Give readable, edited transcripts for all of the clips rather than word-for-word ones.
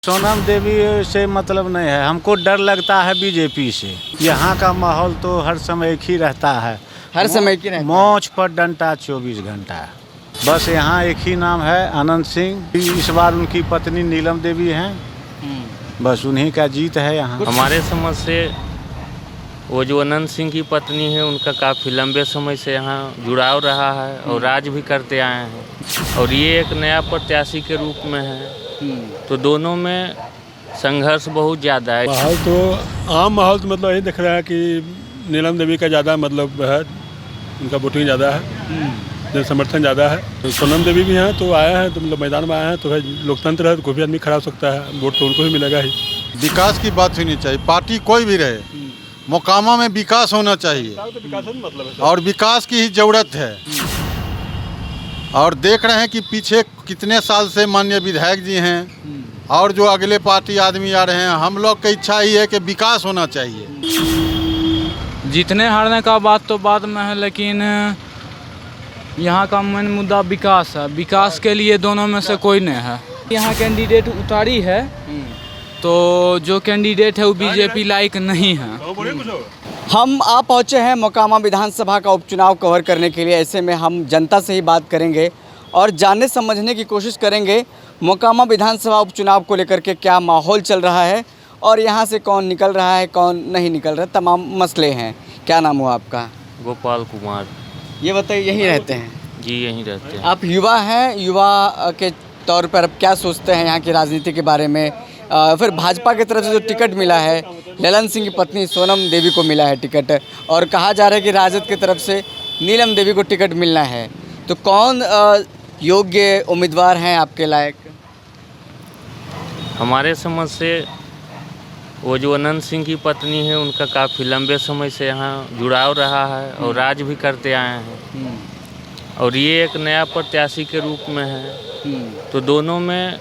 सोनम देवी से मतलब नहीं है, हमको डर लगता है बीजेपी से। यहाँ का माहौल तो हर समय एक ही रहता है, हर समय की रहता है। मोच पर डंडा 24 घंटा। बस यहाँ एक ही नाम है अनंत सिंह। इस बार उनकी पत्नी नीलम देवी हैं, बस उन्हीं का जीत है यहाँ। हमारे समझ से वो जो अनंत सिंह की पत्नी है उनका काफ़ी लंबे समय से यहाँ जुड़ाव रहा है और राज भी करते आए हैं, और ये एक नया प्रत्याशी के रूप में है, तो दोनों में संघर्ष बहुत ज़्यादा है। माहौल तो आम माहौल तो मतलब यही दिख रहा है कि नीलम देवी का ज़्यादा मतलब है, उनका वोटिंग ज़्यादा है, जन समर्थन ज़्यादा है। तो सोनम देवी भी हैं तो आया है, तो मतलब मैदान में आया है, तो भाई लोकतंत्र है तो कोई भी आदमी खड़ा हो सकता है, वोट तो उनको ही मिलेगा ही। विकास की बात होनी चाहिए, पार्टी कोई भी रहे, मोकामा में विकास होना चाहिए और विकास की ही ज़रूरत है। और देख रहे हैं कि पीछे कितने साल से माननीय विधायक जी हैं और जो अगले पार्टी आदमी आ रहे हैं, हम लोग की इच्छा ही है कि विकास होना चाहिए। जीतने हारने का बात तो बाद में है, लेकिन यहाँ का मेन मुद्दा विकास है। विकास के लिए दोनों में से कोई नहीं है। यहाँ कैंडिडेट उतारी है, तो जो कैंडिडेट है वो बीजेपी लायक नहीं है। हम आप पहुँचे हैं मोकामा विधानसभा का उपचुनाव कवर करने के लिए। ऐसे में हम जनता से ही बात करेंगे और जानने समझने की कोशिश करेंगे मोकामा विधानसभा उपचुनाव को लेकर के क्या माहौल चल रहा है और यहाँ से कौन निकल रहा है, कौन नहीं निकल रहा, तमाम मसले हैं। क्या नाम हुआ आपका? गोपाल कुमार ये बताइए, यहीं रहते हैं? जी यहीं रहते हैं। आप युवा हैं, युवा के तौर पर आप क्या सोचते हैं यहाँ की राजनीति के बारे में? फिर भाजपा की तरफ से जो टिकट मिला है, ललन सिंह की पत्नी सोनम देवी को मिला है टिकट, और कहा जा रहा है कि राजद की तरफ से नीलम देवी को टिकट मिलना है, तो कौन योग्य उम्मीदवार हैं आपके लायक? हमारे समझ से वो जो अनंत सिंह की पत्नी है उनका काफ़ी लंबे समय से यहाँ जुड़ाव रहा है और राज भी करते आए हैं, और ये एक नया प्रत्याशी के रूप में है, तो दोनों में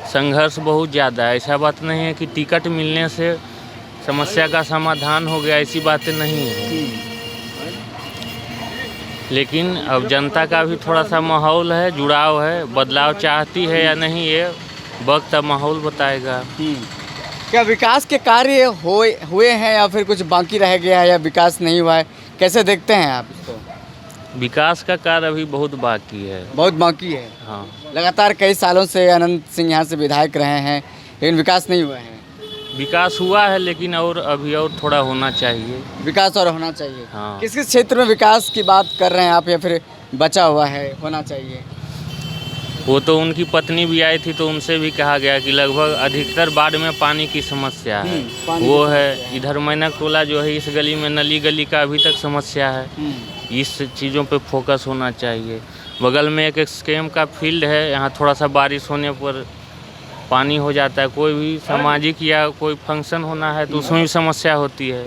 संघर्ष बहुत ज़्यादा है। ऐसा बात नहीं है कि टिकट मिलने से समस्या का समाधान हो गया, ऐसी बातें नहीं है। लेकिन अब जनता का भी थोड़ा सा माहौल है, जुड़ाव है, बदलाव चाहती है या नहीं, ये वक्त का माहौल बताएगा। क्या विकास के कार्य हुए हैं या फिर कुछ बाकी रह गया है या विकास नहीं हुआ है? कैसे देखते हैं आप इसको? विकास का कार्य अभी बहुत बाकी है। बहुत बाकी है। हाँ, लगातार कई सालों से अनंत सिंह यहाँ से विधायक रहे हैं, लेकिन विकास नहीं हुआ है। विकास हुआ है लेकिन और अभी और थोड़ा होना चाहिए। विकास और होना चाहिए। हाँ। किस किस क्षेत्र में विकास की बात कर रहे हैं आप, या फिर बचा हुआ है, होना चाहिए? वो तो उनकी पत्नी भी आई थी तो उनसे भी कहा गया कि लगभग अधिकतर बाढ़ में पानी की समस्या है, वो है। इधर मैनक टोला जो है, इस गली में नली गली का अभी तक समस्या है, इस चीज़ों पे फोकस होना चाहिए। बगल में एक स्केम का फील्ड है, यहाँ थोड़ा सा बारिश होने पर पानी हो जाता है, कोई भी सामाजिक या कोई फंक्शन होना है तो उसमें भी समस्या होती है,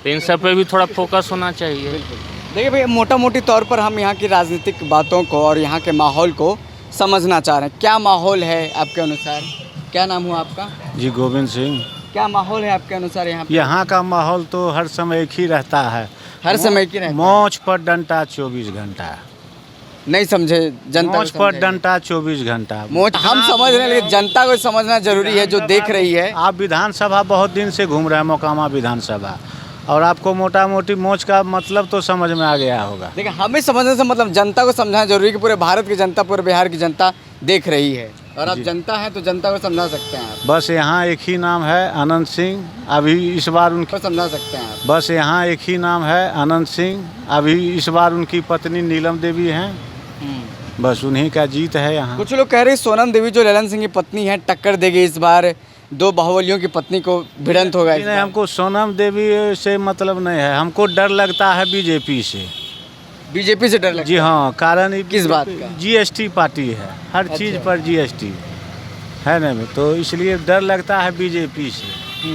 तो इन सब पे भी थोड़ा फोकस होना चाहिए। देखिए भैया, मोटा मोटी तौर पर हम यहाँ की राजनीतिक बातों को और यहाँ के माहौल को समझना चाह रहे हैं। क्या माहौल है आपके अनुसार? क्या नाम हुआ आपका? जी गोविंद सिंह। क्या माहौल है आपके अनुसार यहाँ पे? यहाँ का माहौल तो हर समय एक ही रहता है, हर समय की रहता है। मोच पर डंडा 24 घंटा। नहीं समझे? जनता मोच पर डंडा 24 घंटा। हम समझ रहे हैं, लेकिन जनता को समझना जरूरी है, जो देख रही है। आप विधानसभा बहुत दिन से घूम रहे हैं, मोकामा विधानसभा, और आपको मोटा मोटी मोच का मतलब तो समझ में आ गया होगा। देखिए, हमें समझने से मतलब जनता को समझाना जरूरी है कि पूरे भारत की जनता, पूरे बिहार की जनता देख रही है, और आप जनता हैं तो जनता को समझा सकते हैं आप। बस यहाँ एक ही नाम है अनंत सिंह। अभी इस बार उनकी समझा सकते हैं आप। बस यहाँ एक ही नाम है अनंत सिंह। अभी इस बार उनकी पत्नी नीलम देवी हैं, बस उन्हीं का जीत है यहाँ। कुछ लोग कह रहे हैं सोनम देवी जो ललन सिंह की पत्नी है टक्कर देगी इस बार, दो बाहुबलियों की पत्नी को भिड़ंत होगा। नहीं, हमको सोनम देवी से मतलब नहीं है, हमको डर लगता है बीजेपी से। बीजेपी से डर लगता जी हाँ, कारण किस बात का? जीएसटी पार्टी है, हर चीज़ पर जीएसटी है ना, तो इसलिए डर लगता है बीजेपी से।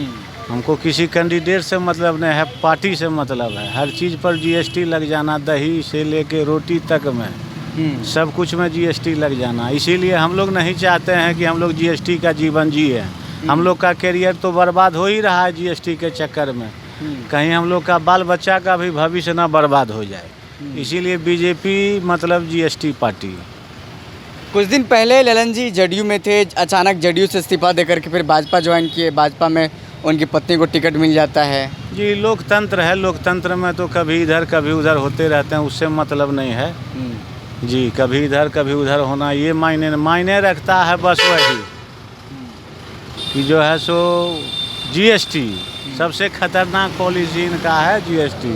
हमको किसी कैंडिडेट से मतलब नहीं है, पार्टी से मतलब है। हर चीज़ पर जीएसटी लग जाना, दही से लेके रोटी तक में सब कुछ में जीएसटी लग जाना। इसीलिए हम लोग नहीं चाहते हैं कि हम लोग जीएसटी का जीवन जिए। हम लोग का करियर तो बर्बाद हो ही रहा है जीएसटी के चक्कर में, कहीं हम लोग का बाल बच्चा का भी भविष्य ना बर्बाद हो जाए। इसीलिए बीजेपी मतलब जीएसटी पार्टी। कुछ दिन पहले ललन जी जदयू में थे, अचानक जदयू से इस्तीफा देकर के फिर भाजपा ज्वाइन किए। भाजपा में उनकी पत्नी को टिकट मिल जाता है। जी लोकतंत्र है, लोकतंत्र में तो कभी इधर कभी उधर होते रहते हैं, उससे मतलब नहीं है जी। कभी इधर कभी उधर होना ये मायने रखता है बस वही कि जो है सो जीएसटी सबसे खतरनाक पॉलिसी इनका है जीएसटी।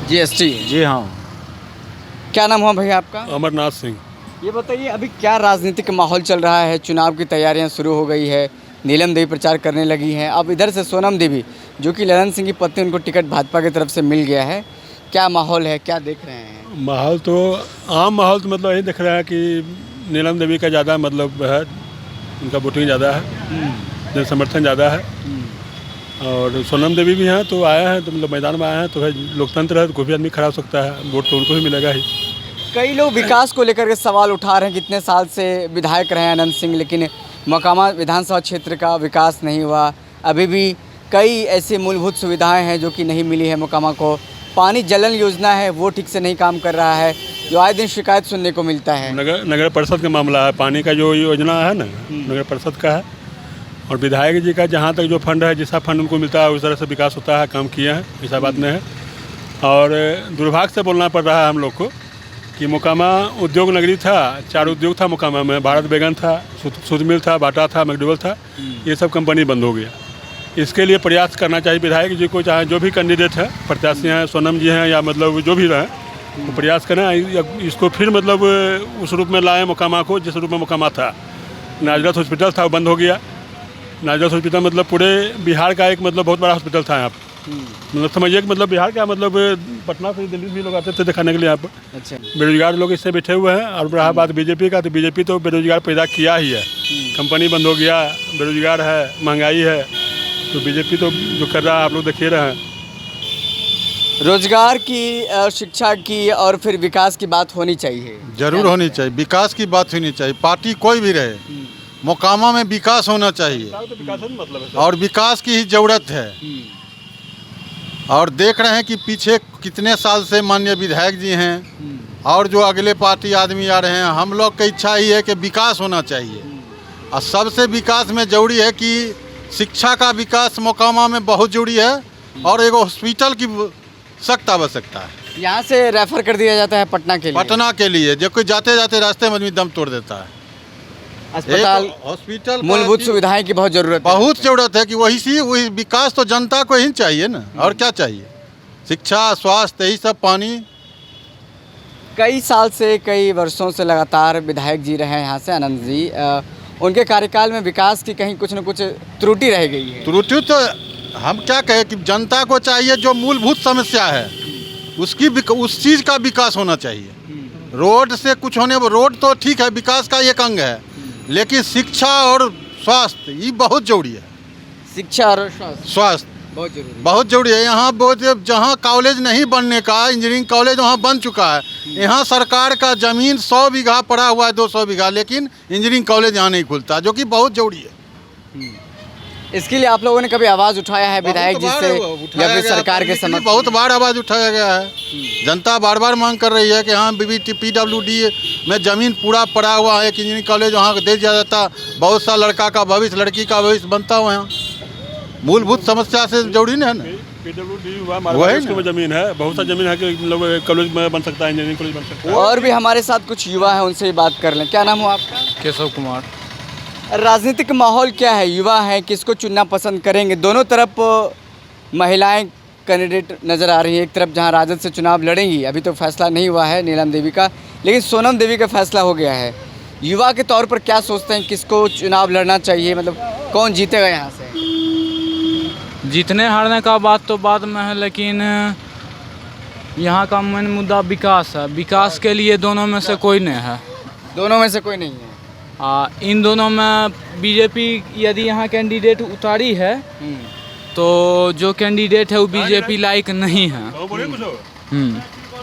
जीएसटी, जी हाँ। क्या नाम हुआ भैया आपका? अमरनाथ सिंह। ये बताइए अभी क्या राजनीतिक माहौल चल रहा है? चुनाव की तैयारियां शुरू हो गई है, नीलम देवी प्रचार करने लगी हैं। अब इधर से सोनम देवी जो कि ललन सिंह की पत्नी, उनको टिकट भाजपा की तरफ से मिल गया है। क्या माहौल है, क्या देख रहे हैं? माहौल तो आम माहौल तो मतलब यही दिख रहा है कि नीलम देवी का ज़्यादा मतलब है, उनका वोटिंग ज़्यादा है, जन समर्थन ज़्यादा है। और सोनम देवी भी हैं तो आया है, तो मतलब मैदान में आए हैं, तो है लोकतंत्र है, तो कोई भी आदमी खड़ा हो सकता है, वोट तो उनको ही मिलेगा ही। कई लोग विकास को लेकर के सवाल उठा रहे हैं। कितने साल से विधायक रहे अनंत सिंह, लेकिन मोकामा विधानसभा क्षेत्र का विकास नहीं हुआ। अभी भी कई ऐसी मूलभूत सुविधाएं हैं जो कि नहीं मिली है मोकामा को। पानी जलन योजना है वो ठीक से नहीं काम कर रहा है, जो आए दिन शिकायत सुनने को मिलता है। नगर परिषद का मामला है, पानी का जो योजना है ना, नगर परिषद का है। और विधायक जी का जहाँ तक जो फंड है, जैसा फंड उनको मिलता है उस तरह से विकास होता है, काम किए हैं, ऐसा बात नहीं है। और दुर्भाग्य से बोलना पड़ रहा है हम लोग को कि मोकामा उद्योग नगरी था, 4 उद्योग था मोकामा में, भारत बेगन था, सुध मिल था, बाटा था, मैकडोवेल था, ये सब कंपनी बंद हो गया। इसके लिए प्रयास करना चाहिए विधायक जी को, चाहे जो भी कैंडिडेट है, प्रत्याशी हैं, सोनम जी हैं या मतलब जो भी रहें, तो प्रयास करें इसको फिर मतलब उस रूप में लाएँ मोकामा को जिस रूप में मोकामा था। नाजरत हॉस्पिटल था, वो बंद हो गया। नाजरत हॉस्पिटल मतलब पूरे बिहार का एक मतलब बहुत बड़ा हॉस्पिटल था यहाँ पर। मतलब समझिए कि मतलब बिहार का मतलब पटना से दिल्ली भी लोग आते थे दिखाने के लिए यहाँ पर। अच्छा, बेरोजगार लोग इससे बैठे हुए हैं। और रहा बात बीजेपी का, तो बीजेपी तो बेरोजगार पैदा किया ही है, कंपनी बंद हो गया, बेरोजगार है, महंगाई है, तो बीजेपी तो जो कर रहा है आप लोग देखिए रहे हैं। रोजगार की, शिक्षा की और फिर विकास की बात होनी चाहिए, जरूर होनी चाहिए। विकास की बात होनी चाहिए, पार्टी कोई भी रहे, मोकामा में विकास होना चाहिए और विकास की ही ज़रूरत है। और देख रहे हैं कि पीछे कितने साल से माननीय विधायक जी हैं और जो अगले पार्टी आदमी आ रहे हैं, हम लोग की इच्छा ही है कि विकास होना चाहिए। और सबसे विकास में ज़रूरी है कि शिक्षा का विकास मोकामा में बहुत ज़रूरी है और एक हॉस्पिटल की सख्त आवश्यकता है। यहाँ से रेफर कर दिया जाता है पटना के लिए। पटना के लिए जो कोई जाते जाते रास्ते में आदमी दम तोड़ देता है। अस्पताल, हॉस्पिटल, मूलभूत सुविधाएं की बहुत ज़रूरत है। बहुत ज़रूरत है कि वही विकास तो जनता को ही चाहिए ना, और क्या चाहिए? शिक्षा, स्वास्थ्य, यही सब, पानी। कई साल से, कई वर्षों से लगातार विधायक जी रहे हैं यहाँ से अनंत जी। उनके कार्यकाल में विकास की कहीं कुछ न कुछ त्रुटि रह गई है। त्रुटि तो हम क्या कहें कि जनता को चाहिए जो मूलभूत समस्या है उस चीज़ का विकास होना चाहिए। रोड से कुछ होने, रोड तो ठीक है, विकास का एक अंग है, लेकिन शिक्षा और स्वास्थ्य ये बहुत जरूरी है। शिक्षा और स्वास्थ्य बहुत जरूरी है। यहाँ बहुत जहाँ कॉलेज नहीं बनने का, इंजीनियरिंग कॉलेज वहाँ बन चुका है। यहाँ सरकार का ज़मीन 100 बीघा पड़ा हुआ है, 200 बीघा, लेकिन इंजीनियरिंग कॉलेज यहाँ नहीं खुलता, जो कि बहुत जरूरी है। इसके लिए आप लोगों ने कभी आवाज़ उठाया है विधायक जी से या फिर सरकार के समक्ष? बहुत बार आवाज़ उठाया गया है। जनता बार बार मांग कर रही है कि हाँ PWD में ज़मीन पूरा पड़ा हुआ है, एक इंजीनियरिंग कॉलेज वहाँ दे दिया जाता, बहुत सा लड़का का भविष्य, लड़की का भविष्य बनता हुआ यहाँ। मूलभूत समस्या से जरूरी है ना। PWD जमीन है, बहुत सा जमीन है कि मतलब कॉलेज में बन सकता है, इंजीनियरिंग कॉलेज बन सकता है। और भी हमारे साथ कुछ युवा हैं, उनसे बात कर लें। क्या नाम हो आपका? केशव कुमार। राजनीतिक माहौल क्या है? युवा हैं, किसको चुनना पसंद करेंगे? दोनों तरफ महिलाएं कैंडिडेट नज़र आ रही हैं। एक तरफ जहां राजद से चुनाव लड़ेंगी, अभी तो फैसला नहीं हुआ है नीलम देवी का, लेकिन सोनम देवी का फैसला हो गया है। युवा के तौर पर क्या सोचते हैं, किसको चुनाव लड़ना चाहिए, मतलब कौन जीतेगा यहाँ से? जीतने हारने का बात तो बाद में है, लेकिन यहाँ का मेन मुद्दा विकास है। विकास के लिए दोनों में से कोई नहीं है। दोनों में से कोई नहीं है। इन दोनों में बीजेपी यदि यहाँ कैंडिडेट उतारी है तो जो कैंडिडेट है वो बीजेपी लायक नहीं है।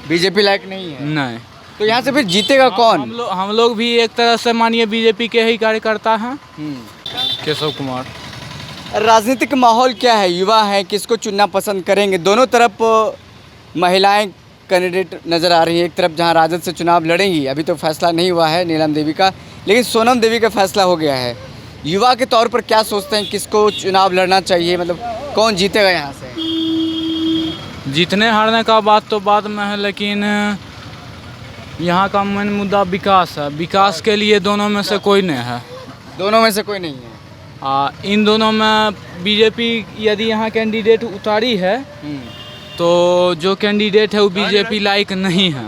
बीजेपी लायक नहीं है? नहीं। तो यहाँ से फिर जीतेगा कौन? हम लोग भी एक तरह से मानिए बीजेपी के ही कार्यकर्ता हैं। केशव कुमार। राजनीतिक माहौल क्या है? युवा हैं, किसको चुनना पसंद करेंगे? दोनों तरफ महिलाएं कैंडिडेट नज़र आ रही है। एक तरफ जहां राजद से चुनाव लड़ेंगी, अभी तो फैसला नहीं हुआ है नीलम देवी का, लेकिन सोनम देवी का फैसला हो गया है। युवा के तौर पर क्या सोचते हैं, किसको चुनाव लड़ना चाहिए, मतलब कौन जीतेगा यहाँ से? जीतने हारने का बात तो बाद में है, लेकिन यहाँ का मेन मुद्दा विकास है। विकास के लिए दोनों में से कोई नहीं है। दोनों में से कोई नहीं है। इन दोनों में बीजेपी यदि यहाँ कैंडिडेट उतारी है तो जो कैंडिडेट है वो बीजेपी लायक नहीं है।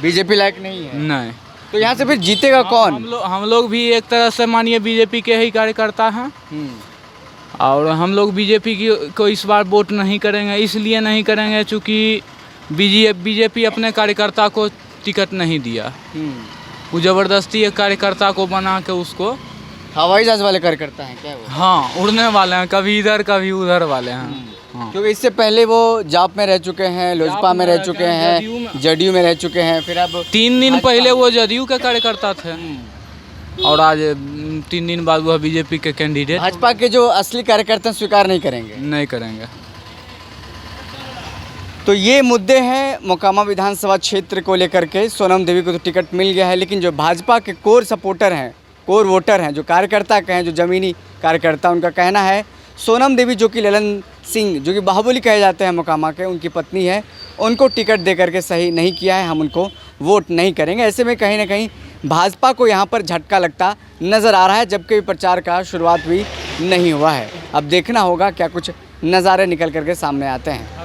बीजेपी लायक नहीं है। नहीं, तो यहाँ से फिर जीतेगा कौन? हम लोग भी एक तरह से मानिए बीजेपी के ही कार्यकर्ता हैं और हम लोग बीजेपी की को इस बार वोट नहीं करेंगे। इसलिए नहीं करेंगे चूँकि बीजेपी अपने कार्यकर्ता को टिकट नहीं दिया। वो ज़बरदस्ती एक कार्यकर्ता को बना के उसको, हवाई जहाज वाले कार्यकर्ता हैं क्या वो? हाँ, उड़ने वाले हैं, कभी इधर कभी उधर वाले हैं। हाँ। क्योंकि इससे पहले वो जाप में रह चुके हैं, लोजपा में रह चुके हैं, जदयू में रह चुके हैं, फिर अब 3 दिन पहले वो जदयू के कार्यकर्ता थे और आज 3 दिन बाद वह बीजेपी के कैंडिडेट। भाजपा के जो असली कार्यकर्ता स्वीकार नहीं करेंगे। नहीं करेंगे। तो ये मुद्दे हैं मोकामा विधानसभा क्षेत्र को लेकर के। सोनम देवी को तो टिकट मिल गया है, लेकिन जो भाजपा के कोर सपोर्टर हैं, कोर वोटर हैं, जो कार्यकर्ता कहें, जो ज़मीनी कार्यकर्ता, उनका कहना है सोनम देवी जो कि ललन सिंह, जो कि बाहुबली कहे जाते हैं मोकामा के, उनकी पत्नी है, उनको टिकट दे करके सही नहीं किया है, हम उनको वोट नहीं करेंगे। ऐसे में कहीं ना कहीं भाजपा को यहाँ पर झटका लगता नज़र आ रहा है, जबकि प्रचार का शुरुआत भी नहीं हुआ है। अब देखना होगा क्या कुछ नज़ारे निकल करके सामने आते हैं।